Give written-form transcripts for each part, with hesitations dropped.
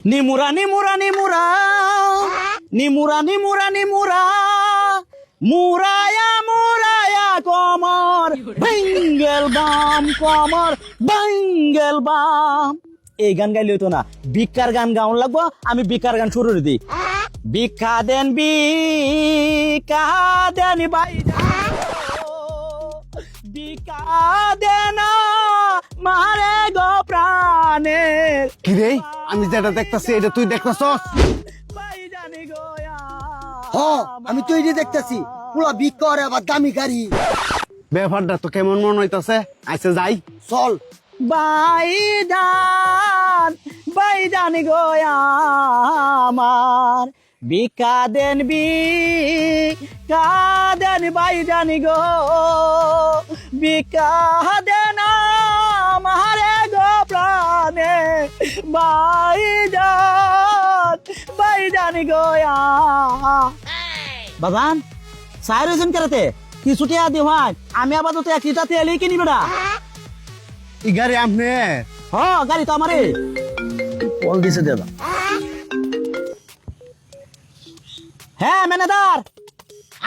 নিমুরা নিমুরা নিমুরা নিমুরা নিমুরা নিমুরা Murraya Murraya কমর বেঙ্গেল বাম কমর বেঙ্গেল বাম। এই গান গাইলে হইতো না, ভিক্ষার গান গাউন লাগবো। আমি ভিক্ষার গান শুরু করে দিই। ভিক্ষা দেন ভাই, ভিক্ষা দেন মারে গো প্রাণের। কি রে, আমি যেটা দেখতাছি এটা তুই দেখতাছস? আমি তো এই যে দেখতেছি পুরো ভিক্ষা করে আবার দামি গাড়ি। ব্যাপারটা তো কেমন মনে হইতাছে। আচ্ছা যাই, চল। বাইদান গো আমার ভিক্ষা দেন বাইদান গো ভিক্ষা দেন আমারে গো প্রাণে বাইদান গো। বাবান সাইর হয়েছেন কেরাতে কিছু টিয়া দিওয়ান, আমি আপাতত 1 লিটার তেলই কিনি বেটা। ই গাড়ি আপনি? গাড়ি তো আমারে। কল দিছে দাদা। হ্যাঁ ম্যানেজার,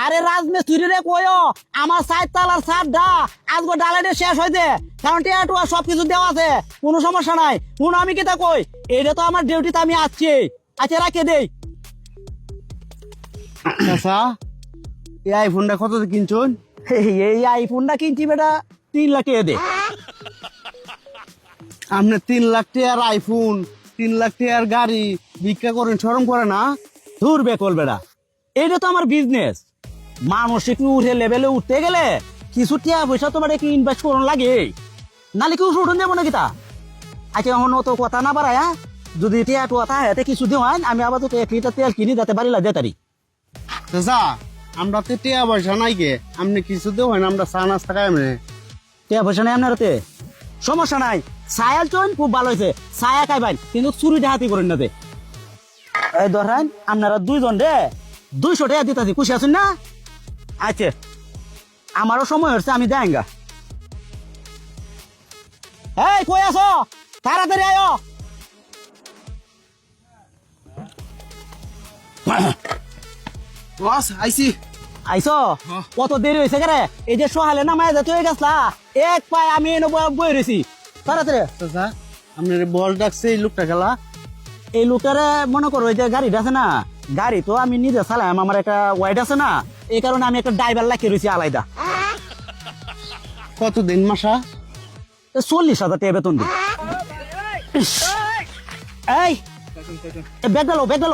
আরে রাজমিস্ত্রি রে কয়ো আমার 4 তালার ছাদটা আজকে ডালাইটে শেষ হইছে, কারণ টিয়া টুয়া সবকিছু দেওয়া আছে, কোনো সমস্যা নাই। শুনো আমি কি তা কই, এটা তো আমার ডিউটিতে আমি আসছি। আচ্ছা রাখে দেই। আচ্ছা এই আইফোনটা কত কিনছুন? এই আইফোনটা কিনছি বেটা 3 লাখ টাকা দে। আপনি 3 লাখ টাকার আইফোন, 3 লাখ টাকার গাড়ি ভিক্ষা করেন, শরম করে না? দূর বেকল বেড়া, এটা তো আমার বিজনেস। মানুষ একটু উঠে লেভেলে উঠতে গেলে কিছু টিয়া পয়সা তোমার একটু ইনভেস্ট করুন লাগে, নালে কেউ উঠুন যাবো নাকি তা। আচ্ছা এখন অত কথা না বাড়ায়, যদি টিয়া টুয়া তা হাতে কিছু দেওয়ান আমি আবার তো 1 লিটার তেল কিনি যাতে বাড়ি লাগে তারি। চাচা আমরা তো টিয়া পয়সা নাই গে, আপনি কিছু দেও হয় না, আমরা চা নাস্তা খাই। আমি টিয়া পয়সা নাই আপনার হাতে, সমস্যা নাই। ছায়াল চন খুব ভালো হয়েছে, ছায়া খাইবেন কিন্তু চুরি ডাহাতি করেন না। এই ধরেন আপনারা 2 জন রে 200 টাকা দিতেছি, খুশি আছেন না? আচ্ছা আমারও সময় হচ্ছে, আমি যাইঙ্গা। এই কই আছো, তাড়াতাড়ি আয়ো। বস আইছি। আইসো? কত দেরি হয়েছে কে রে? এই যে সহালে নামায় যেতে হয়ে গেছলা, এক পায়ে আমি এনে বই রয়েছি। তাড়াতাড়ি। চাচা আপনার বল ডাকছে এই লোকটা খেলা? এই লোকটারে মনে করো, এই যে গাড়িটা আছে না, গাড়ি তো আমি নিজে চালাম, আমার একটা ওয়াইড আছে না, এই কারণে আমি একটা ড্রাইভার লাগিয়ে রয়েছি আলাদা। কতদিন মাসা? 40,000 টাকা বেতন দিই। এই ব্যাগ গেল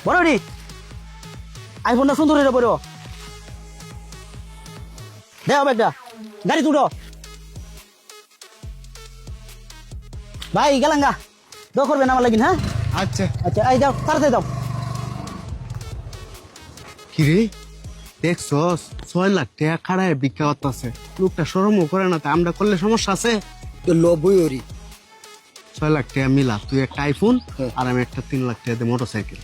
বড় আইফোনটা সুন্দর হয়ে পড়ো, দেও ব্যাগটা, গাড়ি তুলো ভাই। গেলাঙ্গা দো করবেন আমার লাগিন। হ্যাঁ আচ্ছা আচ্ছা, এই যাও তাড়াতাড়ি যাও। কিরে দেখছস 6 লাখ টাকা খাড়ায় ভিক্ষা করতেছে, লোকটা শরমও করে না। তা আমরা করলে সমস্যা আছে? তো লবই ওরি 6 লাখ টাকা মিলা, তুই একটা আইফোন আর আমি একটা 3 লাখ টাকা দিয়ে মোটরসাইকেল।